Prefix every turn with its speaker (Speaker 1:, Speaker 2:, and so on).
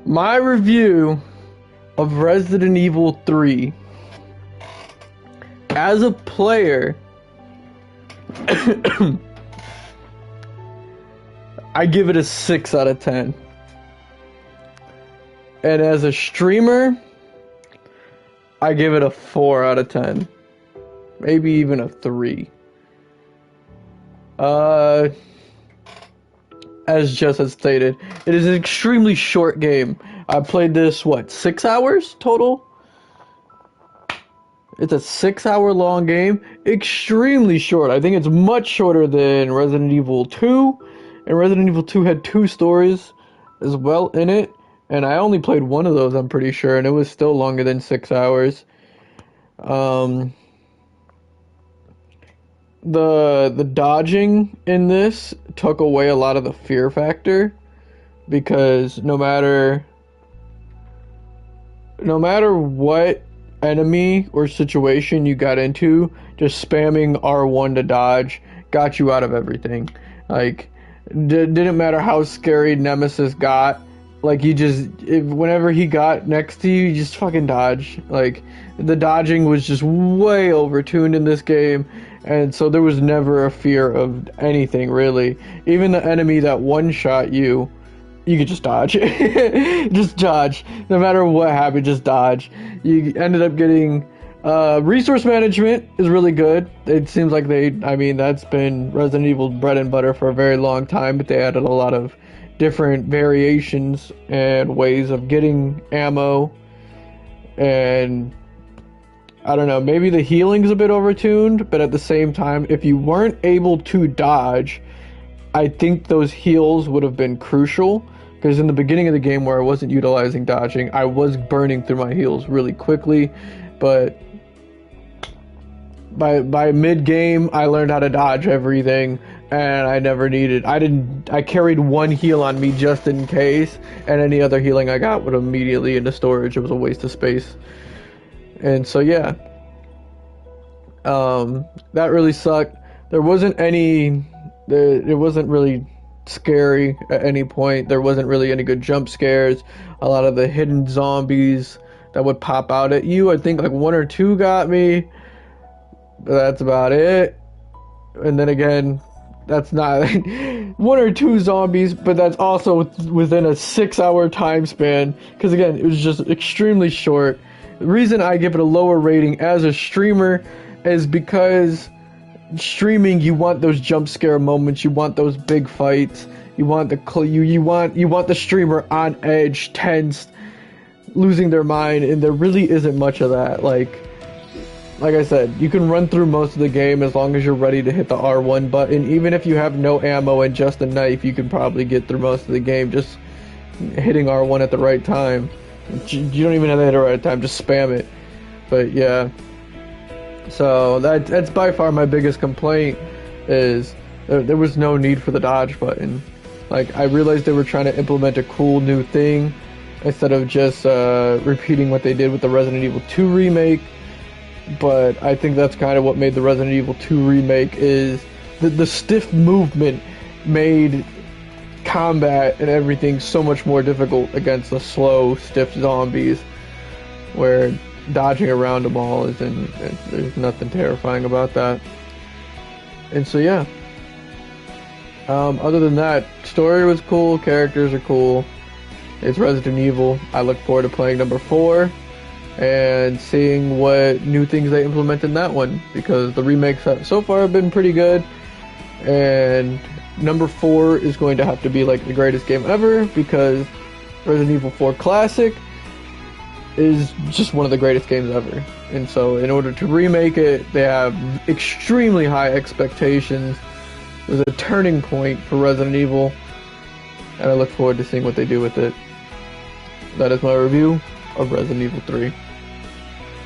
Speaker 1: My review of Resident Evil 3. As a player, I give it a 6 out of 10. And as a streamer, I give it a 4 out of 10. Maybe even a 3. As just has stated, it is an extremely short game. I played this, 6 hours total? It's a 6-hour long game. Extremely short. I think it's much shorter than Resident Evil 2. And Resident Evil 2 had 2 stories as well in it. And I only played one of those, I'm pretty sure. And it was still longer than 6 hours. The dodging in this took away a lot of the fear factor. Because no matter what enemy or situation you got into, just spamming R1 to dodge got you out of everything. Like, didn't matter how scary Nemesis got, like, whenever he got next to you, you just fucking dodge. Like, the dodging was just way overtuned in this game, and so there was never a fear of anything, really. Even the enemy that one-shot you, you could just dodge. Just dodge. No matter what happened, just dodge. You ended up getting... resource management is really good. It seems like that's been Resident Evil's bread and butter for a very long time, but they added a lot of different variations and ways of getting ammo. And I don't know, maybe the healing's a bit overtuned, but at the same time, if you weren't able to dodge, I think those heals would have been crucial, because in the beginning of the game where I wasn't utilizing dodging, I was burning through my heals really quickly, but by mid-game, I learned how to dodge everything, and I never needed... I carried one heal on me just in case, and any other healing I got would immediately into storage. It was a waste of space. And so, yeah. That really sucked. There wasn't any... It wasn't really scary at any point. There wasn't really any good jump scares. A lot of the hidden zombies that would pop out at you, I think like 1 or 2 got me, but that's about it. And then again, that's not 1 or 2 zombies, but that's also within a 6-hour time span, because again, it was just extremely short. The reason I give it a lower rating as a streamer is because streaming, you want those jump scare moments, you want those big fights, you want the streamer on edge, tense, losing their mind, and there really isn't much of that. Like I said, you can run through most of the game as long as you're ready to hit the R1 button. Even if you have no ammo and just a knife, you can probably get through most of the game just hitting R1 at the right time. You don't even have to hit it at the right time, just spam it. But yeah, so that's by far my biggest complaint, is there was no need for the dodge button. Like, I realized they were trying to implement a cool new thing instead of just repeating what they did with the Resident Evil 2 remake. But I think that's kind of what made the Resident Evil 2 remake, is the stiff movement made combat and everything so much more difficult against the slow, stiff zombies, where dodging around them all there's nothing terrifying about that. And so yeah, other than that, story was cool, characters are cool. It's Resident Evil. I look forward to playing number 4 and seeing what new things they implement in that one, because the remakes so far have been pretty good, and number 4 is going to have to be like the greatest game ever, because Resident Evil 4 Classic is just one of the greatest games ever. And so in order to remake it, they have extremely high expectations. It was a turning point for Resident Evil, and I look forward to seeing what they do with it. That is my review of Resident Evil 3.